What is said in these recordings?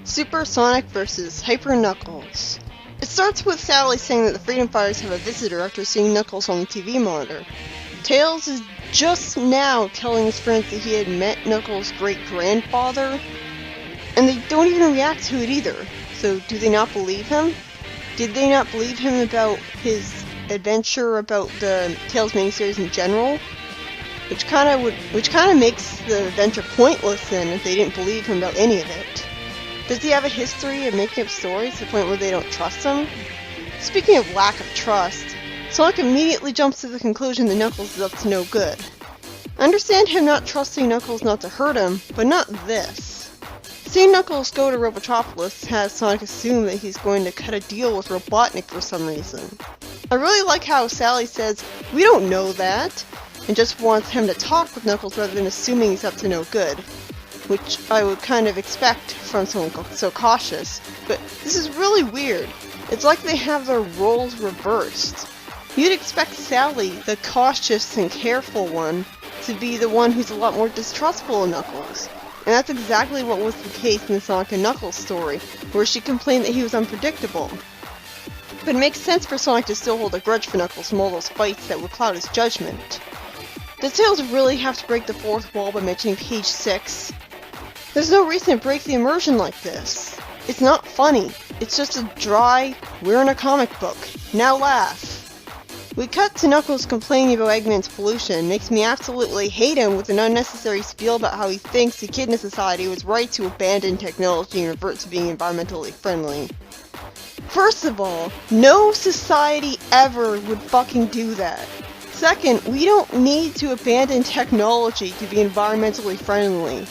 Super Sonic vs. Hyper Knuckles. It starts with Sally saying that the Freedom Fighters have a visitor after seeing Knuckles on the TV monitor. Tails is just now telling his friends that he had met Knuckles' great-grandfather, and they don't even react to it either. So do they not believe him? Did they not believe him about his adventure, about the Tails miniseries in general? Which kind of makes the adventure pointless then if they didn't believe him about any of it. Does he have a history of making up stories to the point where they don't trust him? Speaking of lack of trust, Sonic immediately jumps to the conclusion that Knuckles is up to no good. I understand him not trusting Knuckles not to hurt him, but not this. Seeing Knuckles go to Robotropolis has Sonic assume that he's going to cut a deal with Robotnik for some reason. I really like how Sally says, "We don't know that," and just wants him to talk with Knuckles rather than assuming he's up to no good. Which I would kind of expect from someone so cautious, but this is really weird. It's like they have their roles reversed. You'd expect Sally, the cautious and careful one, to be the one who's a lot more distrustful of Knuckles. And that's exactly what was the case in the Sonic and Knuckles story, where she complained that he was unpredictable. But it makes sense for Sonic to still hold a grudge for Knuckles from all those fights that would cloud his judgment. Does Tails really have to break the fourth wall by mentioning page 6? There's no reason to break the immersion like this. It's not funny. It's just a dry, we're in a comic book. Now laugh. We cut to Knuckles complaining about Eggman's pollution. Makes me absolutely hate him with an unnecessary spiel about how he thinks the kid in society was right to abandon technology and revert to being environmentally friendly. First of all, no society ever would fucking do that. Second, we don't need to abandon technology to be environmentally friendly.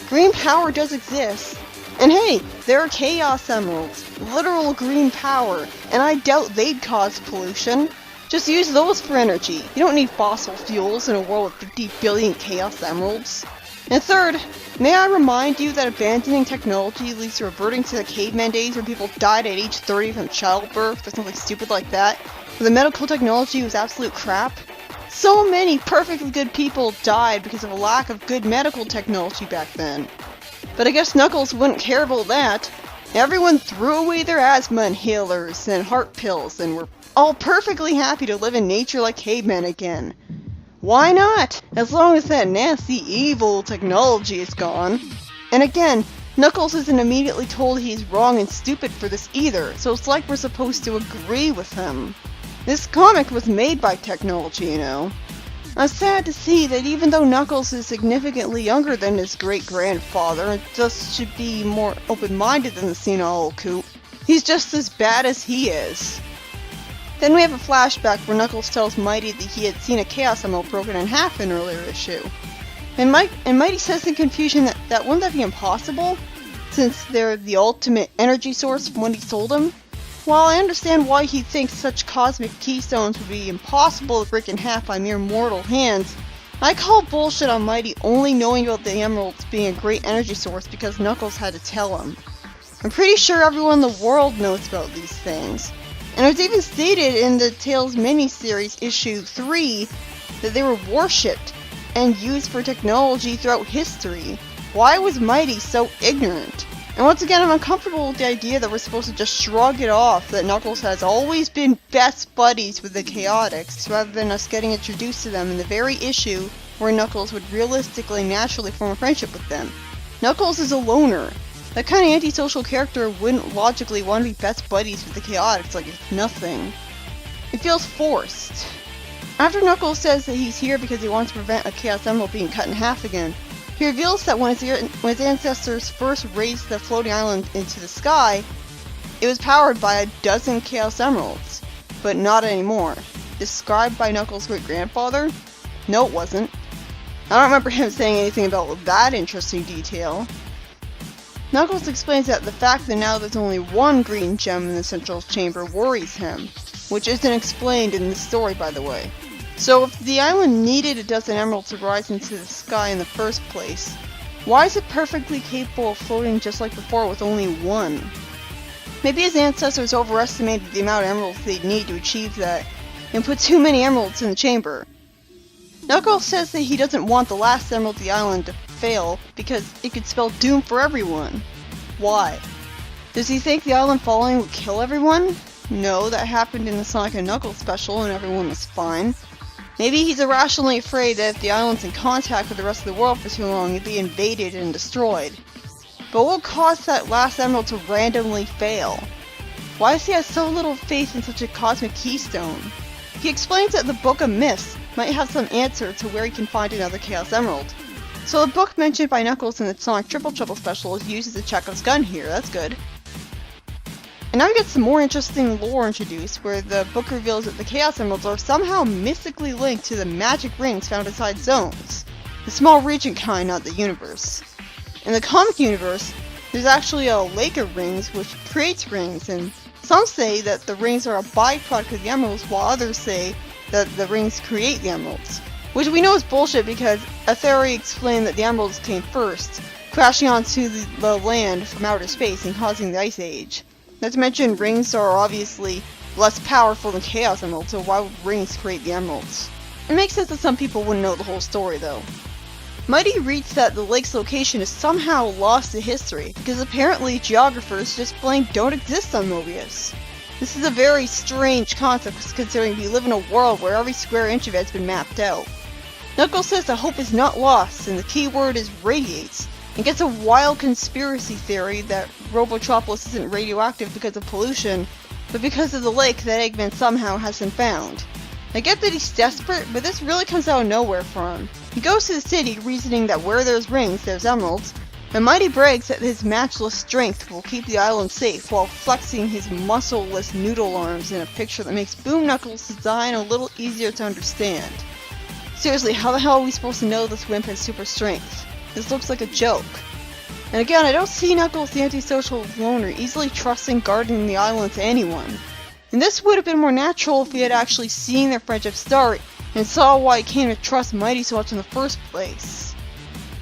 Green power does exist. And hey, there are Chaos Emeralds, literal green power, and I doubt they'd cause pollution. Just use those for energy. You don't need fossil fuels in a world with 50 billion Chaos Emeralds. And third, may I remind you that abandoning technology leads to reverting to the caveman days where people died at age 30 from childbirth or something stupid like that, where the medical technology was absolute crap? So many perfectly good people died because of a lack of good medical technology back then. But I guess Knuckles wouldn't care about that. Everyone threw away their asthma inhalers and heart pills and were all perfectly happy to live in nature like cavemen again. Why not? As long as that nasty evil technology is gone. And again, Knuckles isn't immediately told he's wrong and stupid for this either, so it's like we're supposed to agree with him. This comic was made by technology, you know. I'm sad to see that even though Knuckles is significantly younger than his great-grandfather and thus should be more open-minded than the senile old coot, he's just as bad as he is. Then we have a flashback where Knuckles tells Mighty that he had seen a Chaos Emerald broken in half in an earlier issue. And Mighty says in confusion that wouldn't that be impossible, since they're the ultimate energy source from what he told him? While I understand why he thinks such cosmic keystones would be impossible to break in half by mere mortal hands, I call bullshit on Mighty only knowing about the emeralds being a great energy source because Knuckles had to tell him. I'm pretty sure everyone in the world knows about these things. And it was even stated in the Tails miniseries issue 3 that they were worshipped and used for technology throughout history. Why was Mighty so ignorant? And once again, I'm uncomfortable with the idea that we're supposed to just shrug it off that Knuckles has always been best buddies with the Chaotix, rather than us getting introduced to them in the very issue where Knuckles would realistically naturally form a friendship with them. Knuckles is a loner. That kind of antisocial character wouldn't logically want to be best buddies with the Chaotix like it's nothing. It feels forced. After Knuckles says that he's here because he wants to prevent a Chaos Emerald being cut in half again, he reveals that when his ancestors first raised the floating island into the sky, it was powered by a dozen Chaos Emeralds, but not anymore. Described by Knuckles' great-grandfather? No, it wasn't. I don't remember him saying anything about that interesting detail. Knuckles explains that the fact that now there's only one green gem in the central chamber worries him, which isn't explained in the story, by the way. So if the island needed a dozen emeralds to rise into the sky in the first place, why is it perfectly capable of floating just like before with only one? Maybe his ancestors overestimated the amount of emeralds they'd need to achieve that, and put too many emeralds in the chamber. Knuckles says that he doesn't want the last emerald of the island to fail because it could spell doom for everyone. Why? Does he think the island falling would kill everyone? No, that happened in the Sonic and Knuckles special and everyone was fine. Maybe he's irrationally afraid that if the island's in contact with the rest of the world for too long, it'd be invaded and destroyed. But what caused that last emerald to randomly fail? Why does he have so little faith in such a cosmic keystone? He explains that the Book of Myths might have some answer to where he can find another Chaos Emerald. So the book mentioned by Knuckles in the Sonic Triple Trouble special is used as a Chekhov's gun here, that's good. And now we get some more interesting lore introduced, where the book reveals that the Chaos Emeralds are somehow mystically linked to the magic rings found inside zones. The small region kind, not the universe. In the comic universe, there's actually a lake of rings which creates rings, and some say that the rings are a byproduct of the emeralds, while others say that the rings create the emeralds. Which we know is bullshit because a theory explained that the emeralds came first, crashing onto the land from outer space and causing the Ice Age. Not to mention, rings are obviously less powerful than Chaos Emeralds, so why would rings create the emeralds? It makes sense that some people wouldn't know the whole story though. Mighty reads that the lake's location is somehow lost to history, because apparently geographers just plain don't exist on Mobius. This is a very strange concept considering we live in a world where every square inch of it has been mapped out. Knuckles says the hope is not lost, and the key word is radiates, and gets a wild conspiracy theory that Robotropolis isn't radioactive because of pollution, but because of the lake that Eggman somehow hasn't found. I get that he's desperate, but this really comes out of nowhere for him. He goes to the city reasoning that where there's rings, there's emeralds, and Mighty brags that his matchless strength will keep the island safe while flexing his muscle-less noodle arms in a picture that makes Boom Knuckles' design a little easier to understand. Seriously, how the hell are we supposed to know this wimp has super strength? This looks like a joke. And again, I don't see Knuckles the antisocial loner easily trusting guarding the island to anyone. And this would have been more natural if he had actually seen their friendship start and saw why he came to trust Mighty so much in the first place.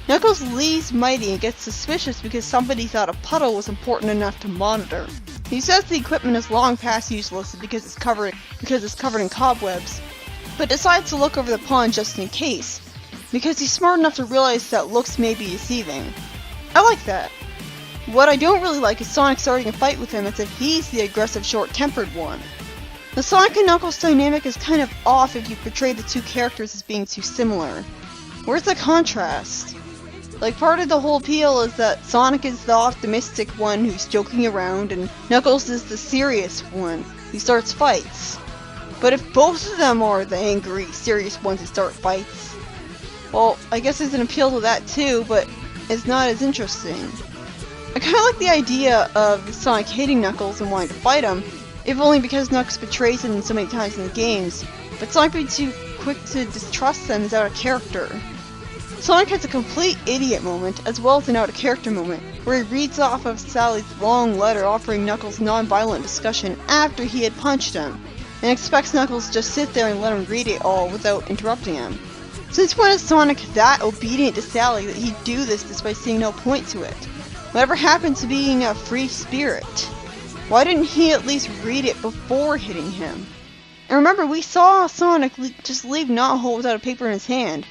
Knuckles leaves Mighty and gets suspicious because somebody thought a puddle was important enough to monitor. He says the equipment is long past useless because it's covered in cobwebs, but decides to look over the pond just in case, because he's smart enough to realize that looks may be deceiving. I like that. What I don't really like is Sonic starting a fight with him as if he's the aggressive, short-tempered one. The Sonic and Knuckles dynamic is kind of off if you portray the two characters as being too similar. Where's the contrast? Like, part of the whole appeal is that Sonic is the optimistic one who's joking around, and Knuckles is the serious one who starts fights. But if both of them are the angry, serious ones who start fights, well, I guess there's an appeal to that too, but it's not as interesting. I kinda like the idea of Sonic hating Knuckles and wanting to fight him, if only because Knuckles betrays him so many times in the games, but Sonic being too quick to distrust them is out of character. Sonic has a complete idiot moment, as well as an out-of-character moment, where he reads off of Sally's long letter offering Knuckles non-violent discussion after he had punched him, and expects Knuckles to just sit there and let him read it all without interrupting him. Since when is Sonic that obedient to Sally that he'd do this despite seeing no point to it? Whatever happened to being a free spirit? Why didn't he at least read it before hitting him? And remember, we saw Sonic just leave Knothole without a paper in his hand.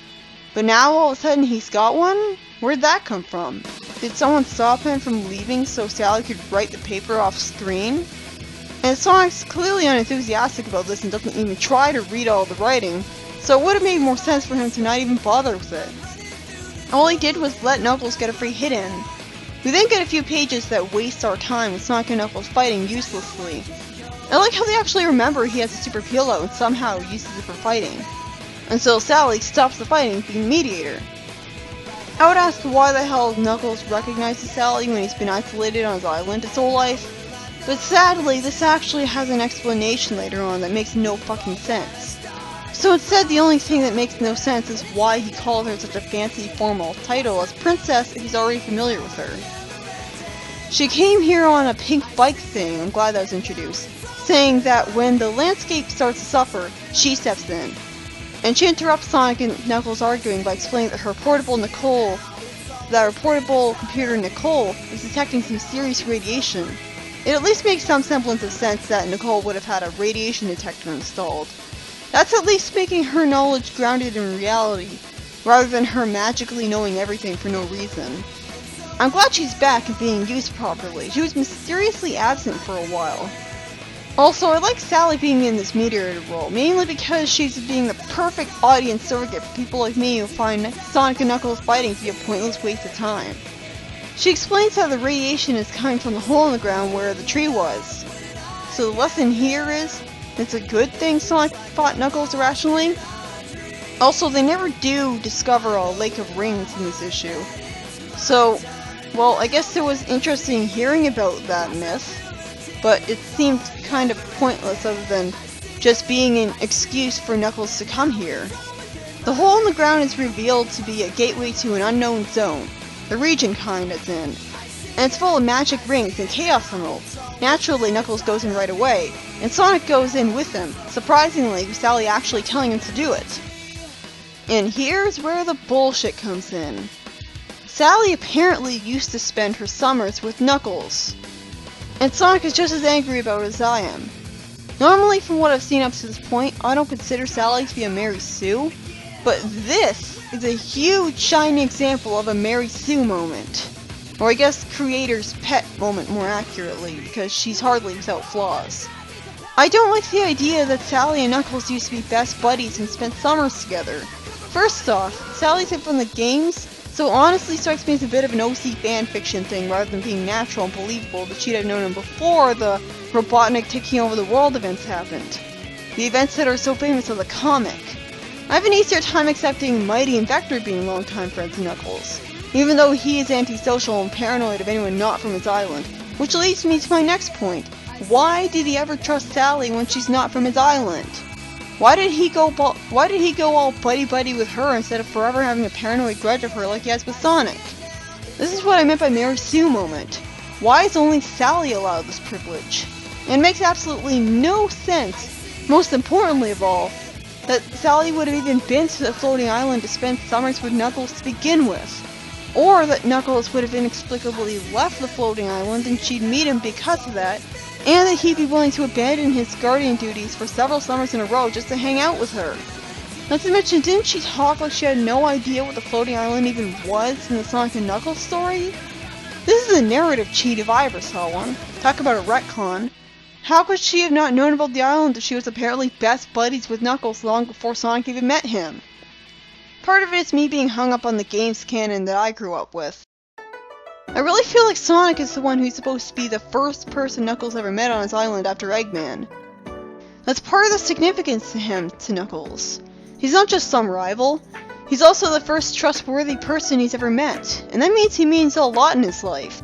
But now all of a sudden he's got one? Where'd that come from? Did someone stop him from leaving so Sally could write the paper off screen? And Sonic's clearly unenthusiastic about this and doesn't even try to read all the writing, so it would have made more sense for him to not even bother with it. All he did was let Knuckles get a free hit in. We then get a few pages that waste our time with Sonic and Knuckles fighting uselessly. I like how they actually remember he has a super peel out and somehow uses it for fighting. Until Sally stops the fighting, being mediator. I would ask why the hell Knuckles recognizes Sally when he's been isolated on his island his whole life, but sadly this actually has an explanation later on that makes no fucking sense. So instead, the only thing that makes no sense is why he called her such a fancy formal title as princess if he's already familiar with her. She came here on a pink bike thing, I'm glad that was introduced, saying that when the landscape starts to suffer, she steps in. And she interrupts Sonic and Knuckles arguing by explaining that her portable computer Nicole is detecting some serious radiation. It at least makes some semblance of sense that Nicole would have had a radiation detector installed. That's at least making her knowledge grounded in reality, rather than her magically knowing everything for no reason. I'm glad she's back and being used properly. She was mysteriously absent for a while. Also, I like Sally being in this mediator role, mainly because she's being the perfect audience surrogate for people like me who find Sonic and Knuckles fighting to be a pointless waste of time. She explains how the radiation is coming from the hole in the ground where the tree was. So the lesson here is, it's a good thing Sonic fought Knuckles irrationally. Also, they never do discover a lake of rings in this issue. So, well, I guess it was interesting hearing about that myth, but it seemed kind of pointless other than just being an excuse for Knuckles to come here. The hole in the ground is revealed to be a gateway to an unknown zone, the region kind it's in, and it's full of magic rings and chaos emeralds. Naturally, Knuckles goes in right away, and Sonic goes in with him, surprisingly with Sally actually telling him to do it. And here's where the bullshit comes in. Sally apparently used to spend her summers with Knuckles, and Sonic is just as angry about it as I am. Normally, from what I've seen up to this point, I don't consider Sally to be a Mary Sue, but this is a huge shining example of a Mary Sue moment. Or I guess creator's pet moment more accurately, because she's hardly without flaws. I don't like the idea that Sally and Knuckles used to be best buddies and spent summers together. First off, Sally's in from the games, so honestly strikes me as a bit of an OC fanfiction thing rather than being natural and believable that she'd have known him before the Robotnik taking over the world events happened. The events that are so famous of the comic. I have an easier time accepting Mighty and Vector being longtime friends of Knuckles, even though he is antisocial and paranoid of anyone not from his island, which leads me to my next point. Why did he ever trust Sally when she's not from his island? Why did he go all buddy-buddy with her instead of forever having a paranoid grudge of her like he has with Sonic? This is what I meant by Mary Sue moment. Why is only Sally allowed this privilege? And it makes absolutely no sense, most importantly of all, that Sally would have even been to the floating island to spend summers with Knuckles to begin with. Or that Knuckles would have inexplicably left the floating island and she'd meet him because of that, and that he'd be willing to abandon his guardian duties for several summers in a row just to hang out with her. Not to mention, didn't she talk like she had no idea what the floating island even was in the Sonic and Knuckles story? This is a narrative cheat if I ever saw one. Talk about a retcon. How could she have not known about the island if she was apparently best buddies with Knuckles long before Sonic even met him? Part of it is me being hung up on the games canon that I grew up with. I really feel like Sonic is the one who's supposed to be the first person Knuckles ever met on his island after Eggman. That's part of the significance to him, to Knuckles. He's not just some rival, he's also the first trustworthy person he's ever met, and that means he means a lot in his life.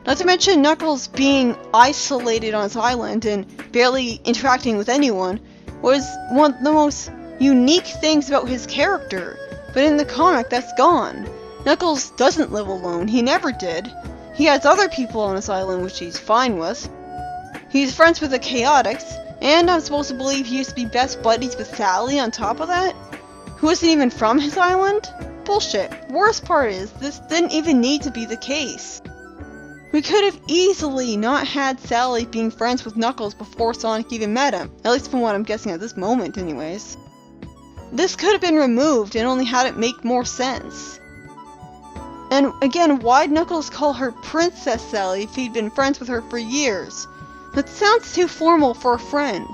Not to mention Knuckles being isolated on his island and barely interacting with anyone was one of the most unique things about his character, but in the comic that's gone. Knuckles doesn't live alone, he never did. He has other people on his island which he's fine with. He's friends with the Chaotix, and I'm supposed to believe he used to be best buddies with Sally on top of that? Who isn't even from his island? Bullshit. Worst part is, this didn't even need to be the case. We could have easily not had Sally being friends with Knuckles before Sonic even met him, at least from what I'm guessing at this moment anyways. This could have been removed and only had it make more sense. And again, why'd Knuckles call her Princess Sally if he'd been friends with her for years? That sounds too formal for a friend.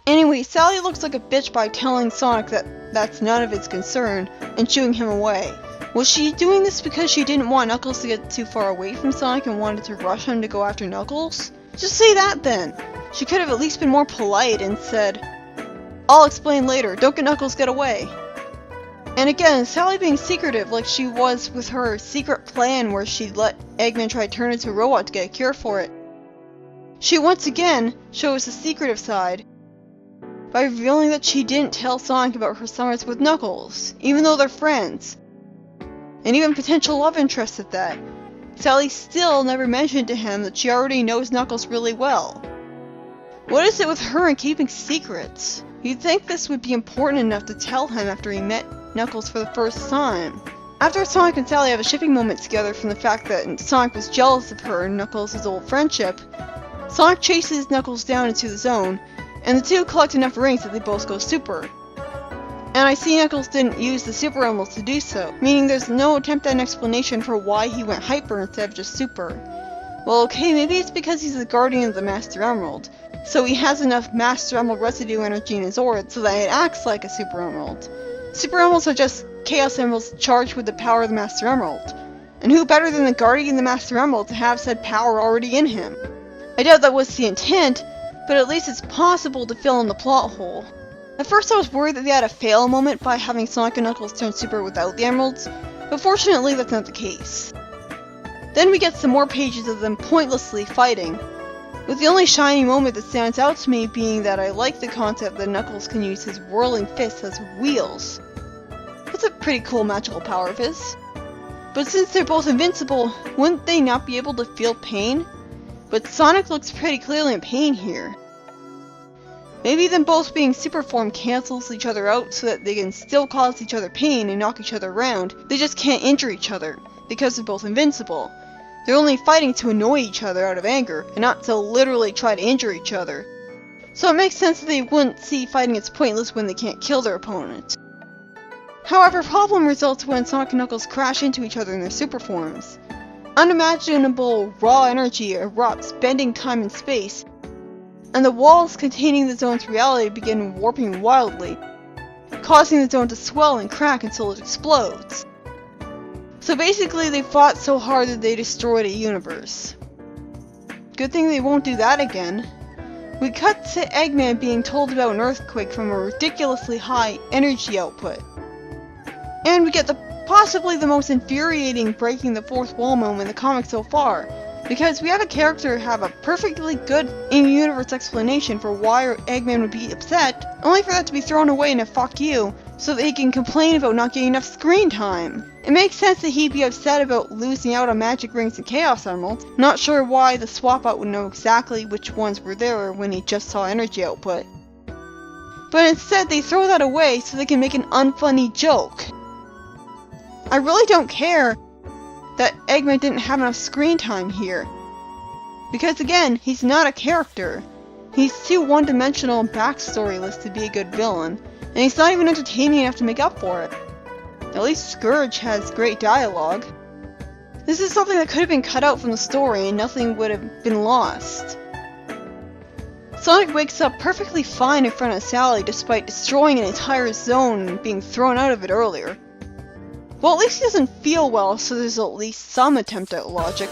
Anyway, Sally looks like a bitch by telling Sonic that that's none of his concern and shooing him away. Was she doing this because she didn't want Knuckles to get too far away from Sonic and wanted to rush him to go after Knuckles? Just say that then. She could have at least been more polite and said, "I'll explain later, don't get Knuckles get away." And again, Sally being secretive like she was with her secret plan where she'd let Eggman try to turn into a robot to get a cure for it. She once again shows the secretive side by revealing that she didn't tell Sonic about her summers with Knuckles, even though they're friends. And even potential love interest at that. Sally still never mentioned to him that she already knows Knuckles really well. What is it with her and keeping secrets? You'd think this would be important enough to tell him after he met Knuckles for the first time. After Sonic and Sally have a shipping moment together from the fact that Sonic was jealous of her and Knuckles' old friendship, Sonic chases Knuckles down into the zone, and the two collect enough rings that they both go super. And I see Knuckles didn't use the Super Emeralds to do so, meaning there's no attempt at an explanation for why he went Hyper instead of just Super. Well, okay, maybe it's because he's the guardian of the Master Emerald, so he has enough Master Emerald residue energy in his aura so that it acts like a Super Emerald. Super Emeralds are just Chaos Emeralds charged with the power of the Master Emerald. And who better than the guardian of the Master Emerald to have said power already in him? I doubt that was the intent, but at least it's possible to fill in the plot hole. At first I was worried that they had a fail moment by having Sonic and Knuckles turn Super without the Emeralds, but fortunately that's not the case. Then we get some more pages of them pointlessly fighting, with the only shiny moment that stands out to me being that I like the concept that Knuckles can use his whirling fists as wheels. That's a pretty cool magical power of his. But since they're both invincible, wouldn't they not be able to feel pain? But Sonic looks pretty clearly in pain here. Maybe them both being super form cancels each other out so that they can still cause each other pain and knock each other around. They just can't injure each other, because they're both invincible. They're only fighting to annoy each other out of anger, and not to literally try to injure each other. So it makes sense that they wouldn't see fighting as pointless when they can't kill their opponent. However, problem results when Sonic and Knuckles crash into each other in their super forms. Unimaginable raw energy erupts, bending time and space, and the walls containing the zone's reality begin warping wildly, causing the zone to swell and crack until it explodes. So basically they fought so hard that they destroyed a universe. Good thing they won't do that again. We cut to Eggman being told about an earthquake from a ridiculously high energy output. And we get possibly the most infuriating breaking the fourth wall moment in the comic so far, because we have a character have a perfectly good in-universe explanation for why Eggman would be upset, only for that to be thrown away in a fuck you, so that he can complain about not getting enough screen time. It makes sense that he'd be upset about losing out on Magic Rings and Chaos Emeralds, not sure why the swap out would know exactly which ones were there when he just saw energy output. But instead they throw that away so they can make an unfunny joke. I really don't care that Eggman didn't have enough screen time here. Because again, he's not a character. He's too one-dimensional and backstory-less to be a good villain, and he's not even entertaining enough to make up for it. At least Scourge has great dialogue. This is something that could have been cut out from the story and nothing would have been lost. Sonic wakes up perfectly fine in front of Sally despite destroying an entire zone and being thrown out of it earlier. Well, at least he doesn't feel well, so there's at least some attempt at logic.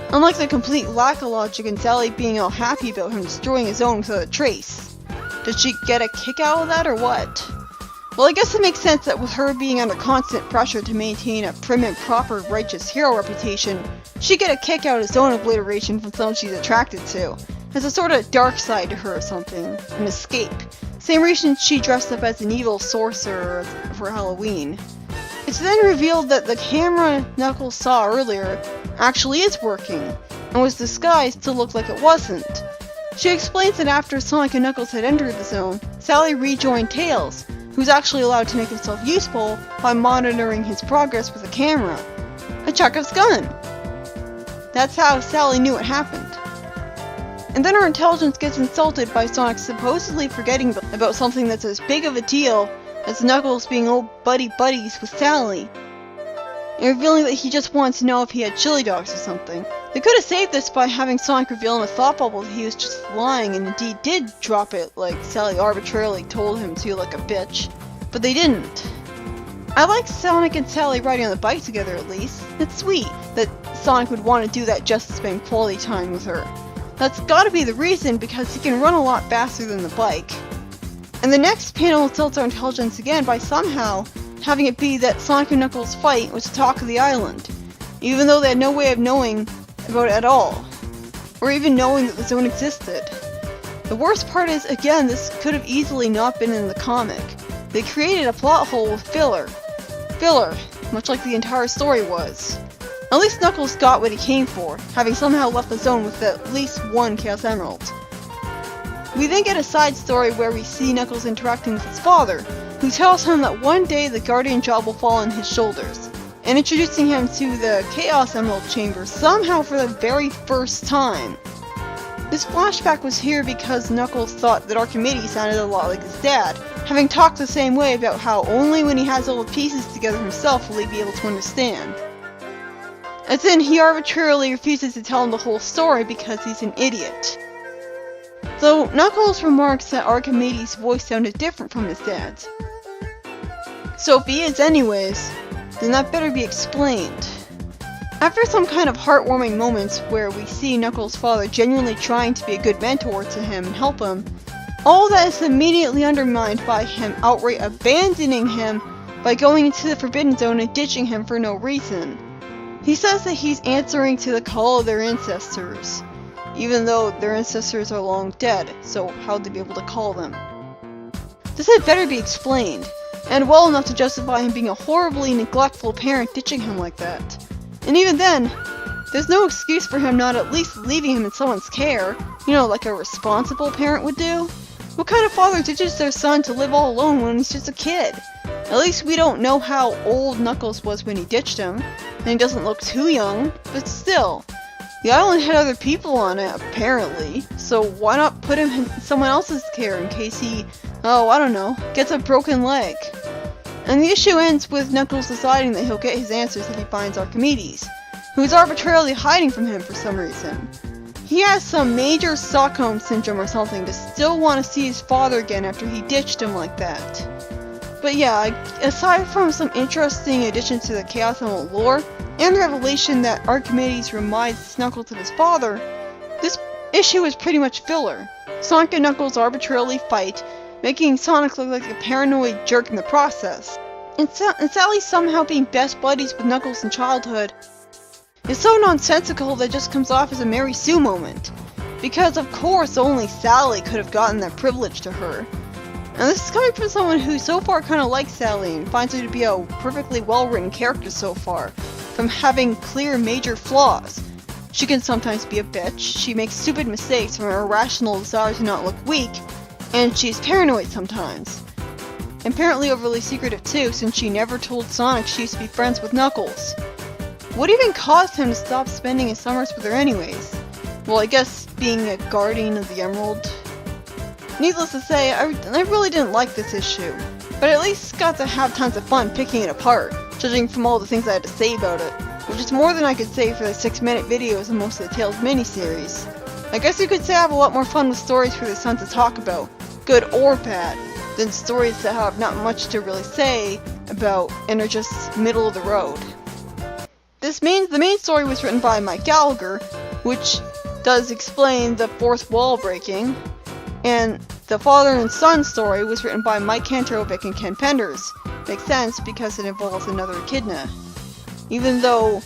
Unlike the complete lack of logic in Sally being all happy about him destroying his own without a trace. Did she get a kick out of that or what? Well, I guess it makes sense that with her being under constant pressure to maintain a prim and proper righteous hero reputation, she'd get a kick out of zone obliteration from someone she's attracted to. As a sort of dark side to her or something. An escape. Same reason she dressed up as an evil sorcerer for Halloween. It's then revealed that the camera Knuckles saw earlier actually is working, and was disguised to look like it wasn't. She explains that after Sonic and Knuckles had entered the zone, Sally rejoined Tails, who's actually allowed to make himself useful by monitoring his progress with a camera. A Chekhov's gun! That's how Sally knew it happened. And then her intelligence gets insulted by Sonic supposedly forgetting about something that's as big of a deal as Knuckles being old buddies with Sally, and revealing that he just wanted to know if he had chili dogs or something. They could have saved this by having Sonic reveal in a thought bubble that he was just lying and indeed did drop it like Sally arbitrarily told him to like a bitch, but they didn't. I like Sonic and Sally riding on the bike together at least. It's sweet that Sonic would want to do that just to spend quality time with her. That's gotta be the reason, because he can run a lot faster than the bike. And the next panel insults our intelligence again by somehow having it be that Sonic and Knuckles' fight was the talk of the island, even though they had no way of knowing about it at all, or even knowing that the zone existed. The worst part is, again, this could have easily not been in the comic. They created a plot hole with filler. Filler, much like the entire story was. At least Knuckles got what he came for, having somehow left the zone with at least one Chaos Emerald. We then get a side story where we see Knuckles interacting with his father, who tells him that one day the Guardian job will fall on his shoulders, and introducing him to the Chaos Emerald Chamber somehow for the very first time. This flashback was here because Knuckles thought that Archimedes sounded a lot like his dad, having talked the same way about how only when he has all the pieces together himself will he be able to understand. As in, he arbitrarily refuses to tell him the whole story because he's an idiot. Though Knuckles remarks that Archimedes' voice sounded different from his dad's. So if he is anyways, then that better be explained. After some kind of heartwarming moments where we see Knuckles' father genuinely trying to be a good mentor to him and help him, all that is immediately undermined by him outright abandoning him by going into the Forbidden Zone and ditching him for no reason. He says that he's answering to the call of their ancestors, even though their ancestors are long dead, so how'd they be able to call them? This had better be explained, and well enough to justify him being a horribly neglectful parent ditching him like that. And even then, there's no excuse for him not at least leaving him in someone's care, like a responsible parent would do. What kind of father ditches their son to live all alone when he's just a kid? At least we don't know how old Knuckles was when he ditched him, and he doesn't look too young, but still. The island had other people on it, apparently, so why not put him in someone else's care in case he, gets a broken leg? And the issue ends with Knuckles deciding that he'll get his answers if he finds Archimedes, who is arbitrarily hiding from him for some reason. He has some major Stockholm syndrome or something to still want to see his father again after he ditched him like that. But yeah, aside from some interesting additions to the Chaos Element lore, and the revelation that Archimedes reminds Knuckles of his father, this issue is pretty much filler. Sonic and Knuckles arbitrarily fight, making Sonic look like a paranoid jerk in the process. And Sally somehow being best buddies with Knuckles in childhood is so nonsensical that it just comes off as a Mary Sue moment. Because of course only Sally could have gotten that privilege to her. And this is coming from someone who so far kinda likes Sally and finds her to be a perfectly well-written character so far, from having clear major flaws. She can sometimes be a bitch, she makes stupid mistakes from her irrational desire to not look weak, and she's paranoid sometimes. Apparently overly secretive too, since she never told Sonic she used to be friends with Knuckles. What even caused him to stop spending his summers with her anyways? Well, I guess being a guardian of the Emerald. Needless to say, I really didn't like this issue, but I at least got to have tons of fun picking it apart, judging from all the things I had to say about it, which is more than I could say for the 6-minute videos of most of the Tales miniseries. I guess you could say I have a lot more fun with stories for the son to talk about, good or bad, than stories that have not much to really say about and are just middle of the road. The main story was written by Mike Gallagher, which does explain the fourth wall breaking, and the father and son story was written by Mike Kantrovic and Ken Penders. Makes sense because it involves another echidna. Even though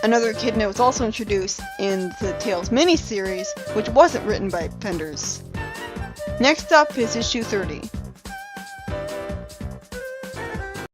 another echidna was also introduced in the Tales miniseries, which wasn't written by Penders. Next up is issue 30.